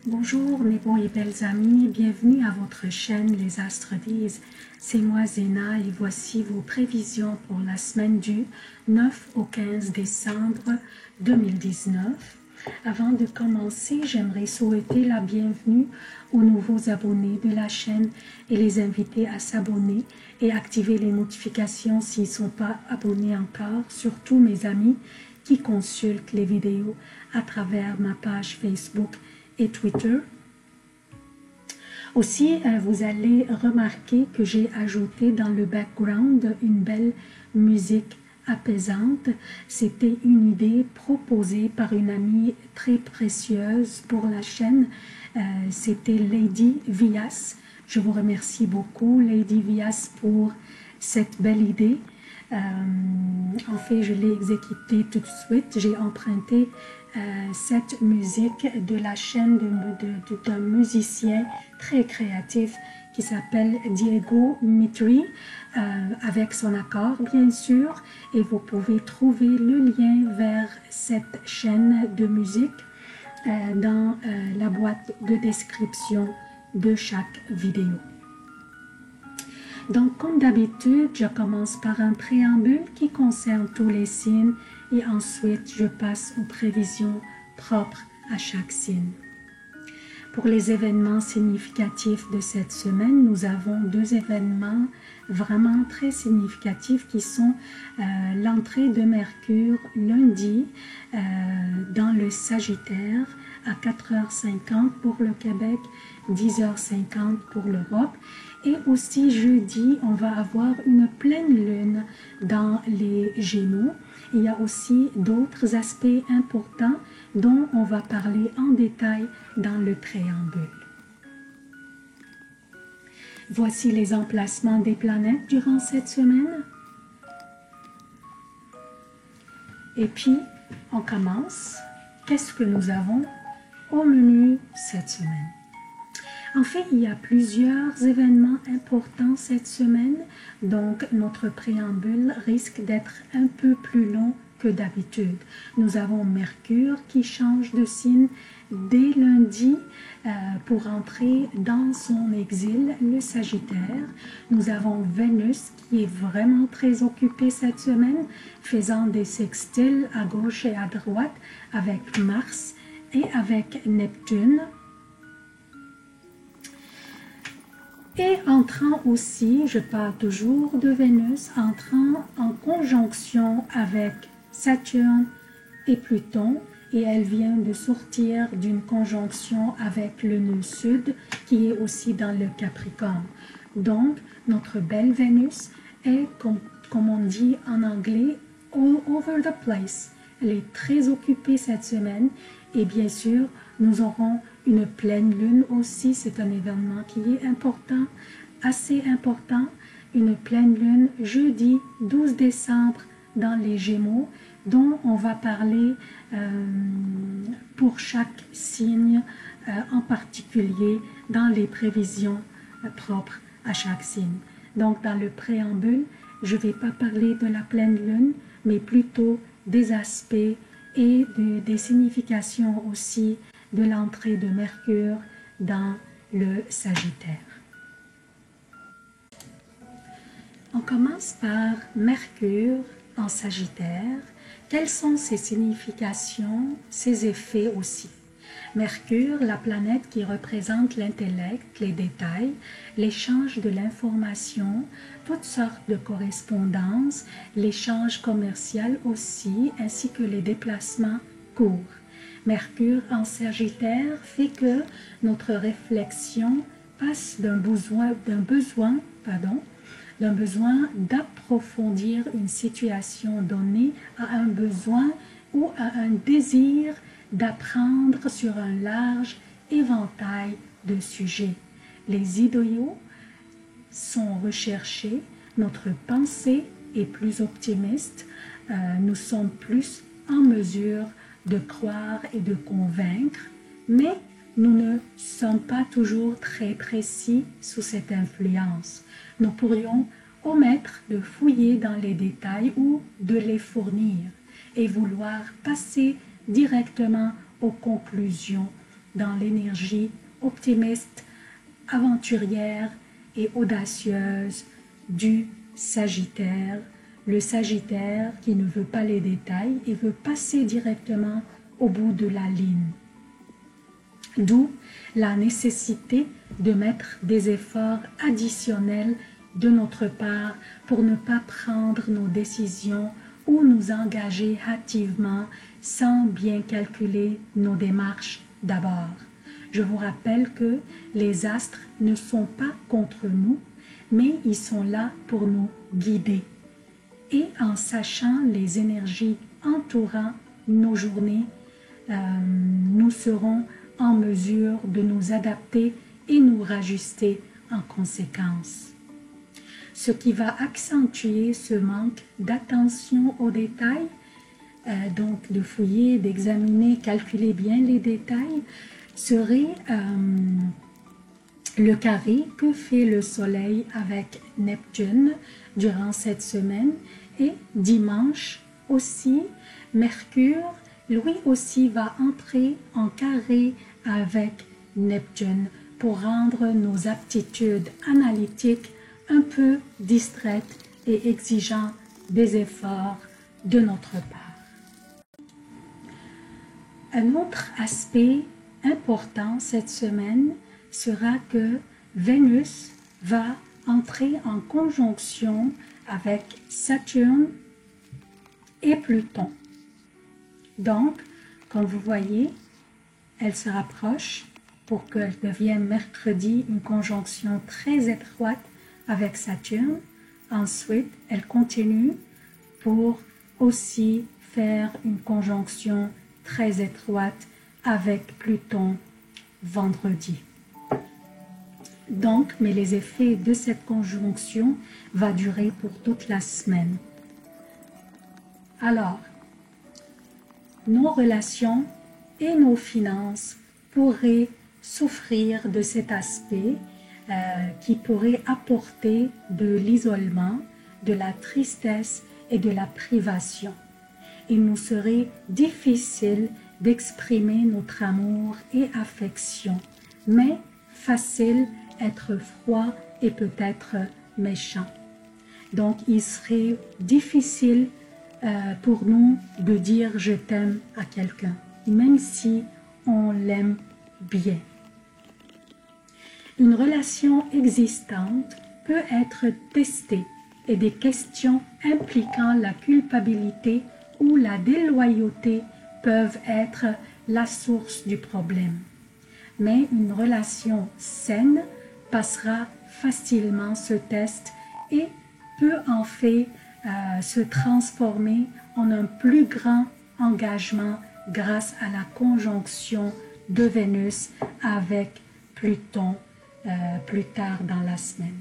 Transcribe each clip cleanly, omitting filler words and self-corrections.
Bonjour mes bons et belles amis, bienvenue à votre chaîne Les Astres disent. C'est moi Zéna et voici vos prévisions pour la semaine du 9 au 15 décembre 2019. Avant de commencer, j'aimerais souhaiter la bienvenue aux nouveaux abonnés de la chaîne et les inviter à s'abonner et activer les notifications s'ils ne sont pas abonnés encore, surtout mes amis qui consultent les vidéos à travers ma page Facebook et Twitter. Aussi, vous allez remarquer que j'ai ajouté dans le background une belle musique apaisante. C'était une idée proposée par une amie très précieuse pour la chaîne. C'était Lady Vias. Je vous remercie beaucoup, Lady Vias, pour cette belle idée. En fait, je l'ai exécutée tout de suite. J'ai emprunté cette musique de la chaîne d'un musicien très créatif qui s'appelle Diego Mitri, avec son accord bien sûr, et vous pouvez trouver le lien vers cette chaîne de musique dans la boîte de description de chaque vidéo. Donc, comme d'habitude, je commence par un préambule qui concerne tous les signes et ensuite je passe aux prévisions propres à chaque signe. Pour les événements significatifs de cette semaine, nous avons deux événements vraiment très significatifs qui sont l'entrée de Mercure lundi dans le Sagittaire à 4h50 pour le Québec, 10h50 pour l'Europe. Et aussi jeudi, on va avoir une pleine lune dans les Gémeaux. Il y a aussi d'autres aspects importants dont on va parler en détail dans le préambule. Voici les emplacements des planètes durant cette semaine. Et puis, on commence. Qu'est-ce que nous avons au menu cette semaine? En fait, il y a plusieurs événements importants cette semaine, donc notre préambule risque d'être un peu plus long que d'habitude. Nous avons Mercure qui change de signe dès lundi pour entrer dans son exil, le Sagittaire. Nous avons Vénus qui est vraiment très occupée cette semaine, faisant des sextiles à gauche et à droite avec Mars et avec Neptune. Et entrant aussi, je parle toujours de Vénus, entrant en conjonction avec Saturne et Pluton, et elle vient de sortir d'une conjonction avec le nœud sud qui est aussi dans le Capricorne. Donc, notre belle Vénus est, comme on dit en anglais, all over the place. Elle est très occupée cette semaine et bien sûr, nous aurons une pleine lune aussi, c'est un événement qui est important, assez important, une pleine lune jeudi 12 décembre dans les Gémeaux, dont on va parler pour chaque signe en particulier dans les prévisions propres à chaque signe. Donc dans le préambule, je ne vais pas parler de la pleine lune, mais plutôt des aspects et des significations aussi de l'entrée de Mercure dans le Sagittaire. On commence par Mercure en Sagittaire. Quelles sont ses significations, ses effets aussi? Mercure, la planète qui représente l'intellect, les détails, l'échange de l'information, toutes sortes de correspondances, l'échange commercial aussi, ainsi que les déplacements courts. Mercure en Sagittaire fait que notre réflexion passe d'un besoin d'approfondir une situation donnée à un besoin ou à un désir d'apprendre sur un large éventail de sujets. Les idéaux sont recherchés, notre pensée est plus optimiste, nous sommes plus en mesure de croire et de convaincre, mais nous ne sommes pas toujours très précis sous cette influence. Nous pourrions omettre de fouiller dans les détails ou de les fournir et vouloir passer directement aux conclusions dans l'énergie optimiste, aventurière et audacieuse du Sagittaire. Le Sagittaire qui ne veut pas les détails et veut passer directement au bout de la ligne. D'où la nécessité de mettre des efforts additionnels de notre part pour ne pas prendre nos décisions ou nous engager hâtivement sans bien calculer nos démarches d'abord. Je vous rappelle que les astres ne sont pas contre nous, mais ils sont là pour nous guider. Et en sachant les énergies entourant nos journées, nous serons en mesure de nous adapter et nous rajuster en conséquence. Ce qui va accentuer ce manque d'attention aux détails, donc de fouiller, d'examiner, calculer bien les détails, serait le carré que fait le Soleil avec Neptune durant cette semaine, et dimanche aussi, Mercure, lui aussi, va entrer en carré avec Neptune pour rendre nos aptitudes analytiques un peu distraites et exigeant des efforts de notre part. Un autre aspect important cette semaine sera que Vénus va entrer en conjonction avec Saturne et Pluton. Donc, comme vous voyez, elle se rapproche pour qu'elle devienne mercredi une conjonction très étroite avec Saturne. Ensuite, elle continue pour aussi faire une conjonction très étroite avec Pluton vendredi. Donc, mais les effets de cette conjonction vont durer pour toute la semaine. Alors, nos relations et nos finances pourraient souffrir de cet aspect qui pourrait apporter de l'isolement, de la tristesse et de la privation. Il nous serait difficile d'exprimer notre amour et affection, mais facile être froid et peut-être méchant. Donc, il serait difficile pour nous de dire « je t'aime » à quelqu'un, même si on l'aime bien. Une relation existante peut être testée et des questions impliquant la culpabilité ou la déloyauté peuvent être la source du problème. Mais une relation saine passera facilement ce test et peut en fait se transformer en un plus grand engagement grâce à la conjonction de Vénus avec Pluton plus tard dans la semaine.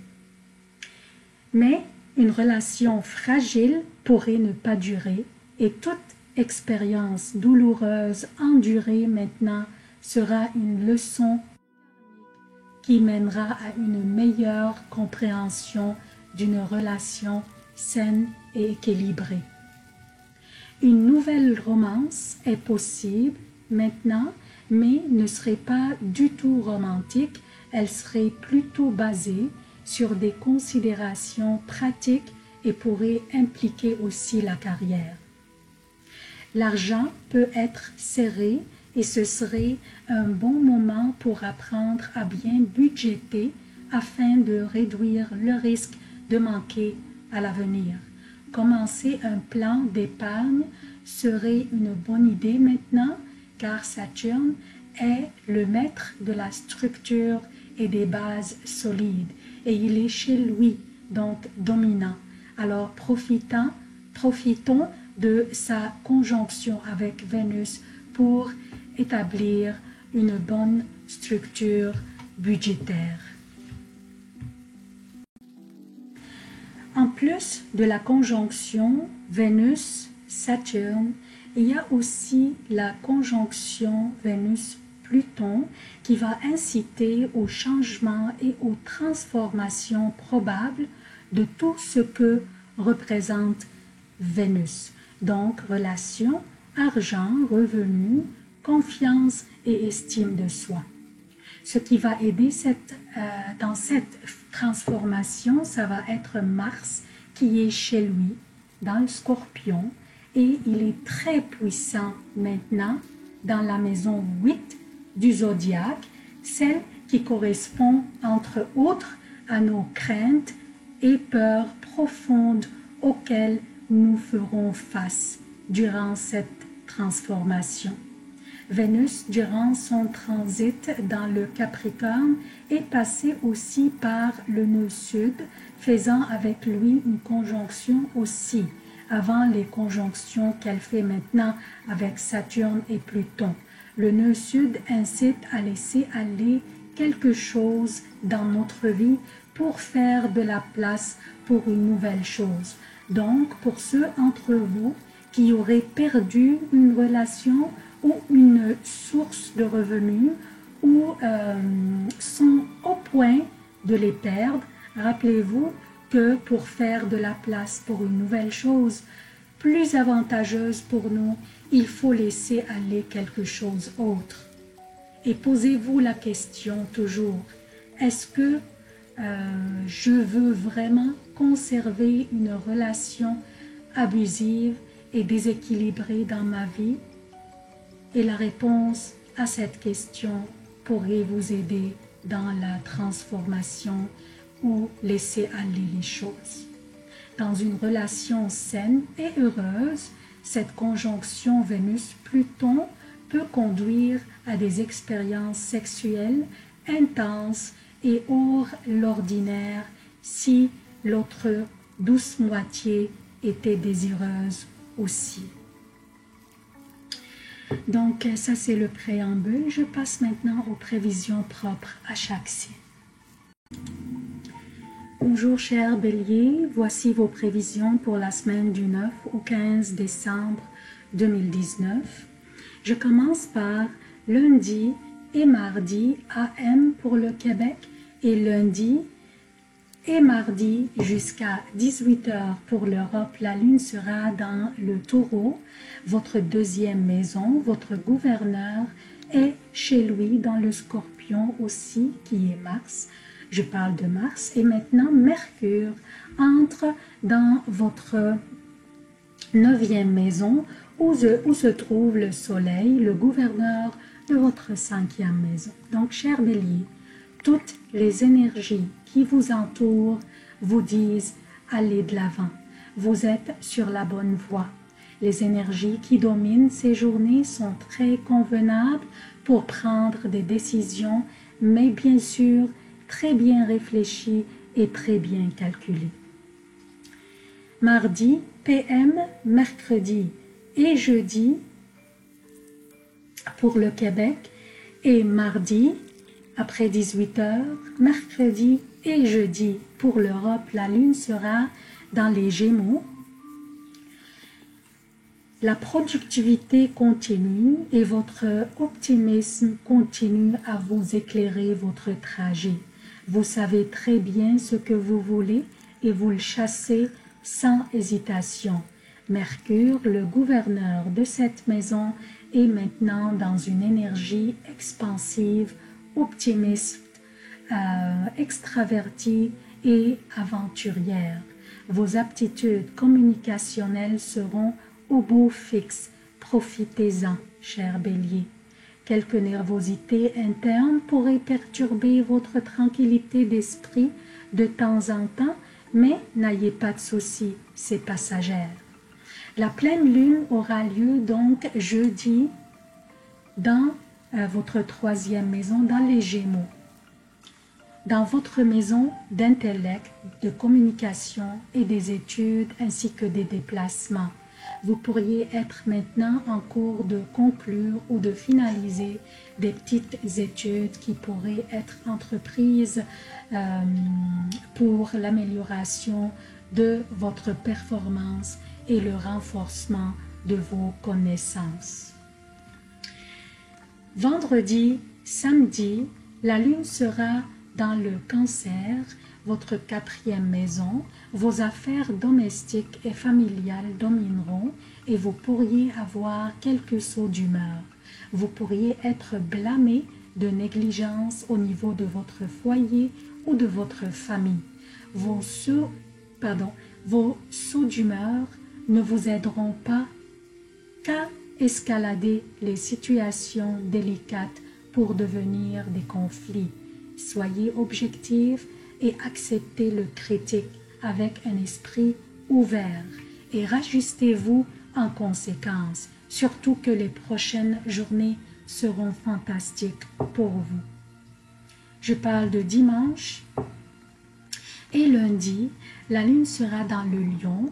Mais une relation fragile pourrait ne pas durer et toute expérience douloureuse endurée maintenant sera une leçon qui mènera à une meilleure compréhension d'une relation saine et équilibrée. Une nouvelle romance est possible maintenant, mais ne serait pas du tout romantique, elle serait plutôt basée sur des considérations pratiques et pourrait impliquer aussi la carrière. L'argent peut être serré et ce serait un bon moment pour apprendre à bien budgéter afin de réduire le risque de manquer à l'avenir. Commencer un plan d'épargne serait une bonne idée maintenant car Saturne est le maître de la structure et des bases solides et il est chez lui, donc dominant. Alors profitons de sa conjonction avec Vénus pour établir une bonne structure budgétaire. En plus de la conjonction Vénus-Saturne, il y a aussi la conjonction Vénus-Pluton qui va inciter au changement et aux transformations probables de tout ce que représente Vénus. Donc, relations, argent, revenus, confiance et estime de soi. Ce qui va aider dans cette transformation, ça va être Mars qui est chez lui dans le Scorpion et il est très puissant maintenant dans la maison 8 du zodiaque, celle qui correspond entre autres à nos craintes et peurs profondes auxquelles nous ferons face durant cette transformation. Vénus, durant son transit dans le Capricorne, est passée aussi par le nœud sud, faisant avec lui une conjonction aussi, avant les conjonctions qu'elle fait maintenant avec Saturne et Pluton. Le nœud sud incite à laisser aller quelque chose dans notre vie pour faire de la place pour une nouvelle chose. Donc, pour ceux d'entre vous qui auraient perdu une relation ou une source de revenus ou sont au point de les perdre, rappelez-vous que pour faire de la place pour une nouvelle chose plus avantageuse pour nous, il faut laisser aller quelque chose d'autre. Et posez-vous la question toujours, est-ce que je veux vraiment conserver une relation abusive et déséquilibrée dans ma vie? Et la réponse à cette question pourrait vous aider dans la transformation ou laisser aller les choses. Dans une relation saine et heureuse, cette conjonction Vénus-Pluton peut conduire à des expériences sexuelles intenses et hors l'ordinaire si l'autre douce moitié était désireuse aussi. Donc, ça c'est le préambule. Je passe maintenant aux prévisions propres à chaque signe. Bonjour chers béliers, voici vos prévisions pour la semaine du 9 au 15 décembre 2019. Je commence par lundi et mardi AM pour le Québec et lundi et mardi jusqu'à 18h pour l'Europe. La lune sera dans le Taureau, votre deuxième maison, votre gouverneur est chez lui dans le Scorpion aussi qui est Mars. Je parle de Mars et maintenant Mercure entre dans votre 9e maison où se trouve le Soleil, le gouverneur de votre 5e maison. Donc, chers béliers, toutes les énergies qui vous entourent vous disent allez de l'avant. Vous êtes sur la bonne voie. Les énergies qui dominent ces journées sont très convenables pour prendre des décisions, mais bien sûr très bien réfléchies et très bien calculées. Mardi, PM, mercredi et jeudi pour le Québec et mardi après 18h, mercredi et jeudi pour l'Europe, la lune sera dans les Gémeaux. La productivité continue et votre optimisme continue à vous éclairer votre trajet. Vous savez très bien ce que vous voulez et vous le chassez sans hésitation. Mercure, le gouverneur de cette maison, est maintenant dans une énergie expansive, optimiste, extravertie et aventurière. Vos aptitudes communicationnelles seront au beau fixe. Profitez-en, cher bélier. Quelques nervosités internes pourraient perturber votre tranquillité d'esprit de temps en temps, mais n'ayez pas de soucis, c'est passagère. La pleine lune aura lieu donc jeudi dans votre 3e maison, dans les Gémeaux, dans votre maison d'intellect, de communication et des études ainsi que des déplacements. Vous pourriez être maintenant en cours de conclure ou de finaliser des petites études qui pourraient être entreprises pour l'amélioration de votre performance et le renforcement de vos connaissances. Vendredi, samedi, la lune sera dans le Cancer, votre 4e maison. Vos affaires domestiques et familiales domineront et vous pourriez avoir quelques sauts d'humeur. Vous pourriez être blâmé de négligence au niveau de votre foyer ou de votre famille. Vos sauts d'humeur ne vous aideront pas qu'à escalader les situations délicates pour devenir des conflits. Soyez objectif et acceptez le critique avec un esprit ouvert et rajustez-vous en conséquence, surtout que les prochaines journées seront fantastiques pour vous. Je parle de dimanche et lundi, la lune sera dans le Lion.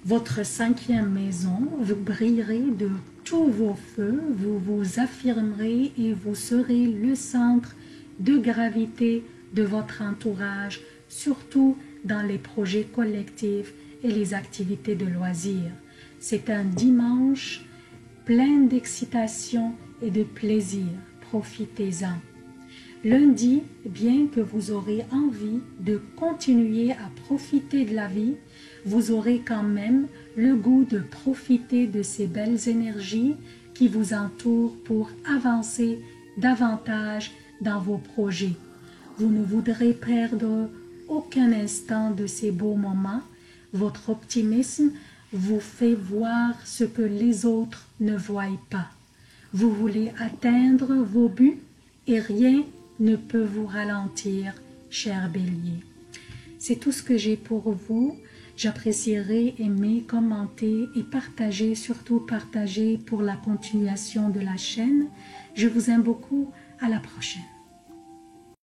Votre 5e maison, vous brillerez de tous vos feux, vous vous affirmerez et vous serez le centre de gravité de votre entourage, surtout dans les projets collectifs et les activités de loisirs. C'est un dimanche plein d'excitation et de plaisir. Profitez-en. Lundi, bien que vous aurez envie de continuer à profiter de la vie, vous aurez quand même le goût de profiter de ces belles énergies qui vous entourent pour avancer davantage dans vos projets. Vous ne voudrez perdre aucun instant de ces beaux moments. Votre optimisme vous fait voir ce que les autres ne voient pas. Vous voulez atteindre vos buts et rien ne peut vous ralentir, cher Bélier. C'est tout ce que j'ai pour vous. J'apprécierais aimer, commenter et partager, surtout partager pour la continuation de la chaîne. Je vous aime beaucoup. À la prochaine.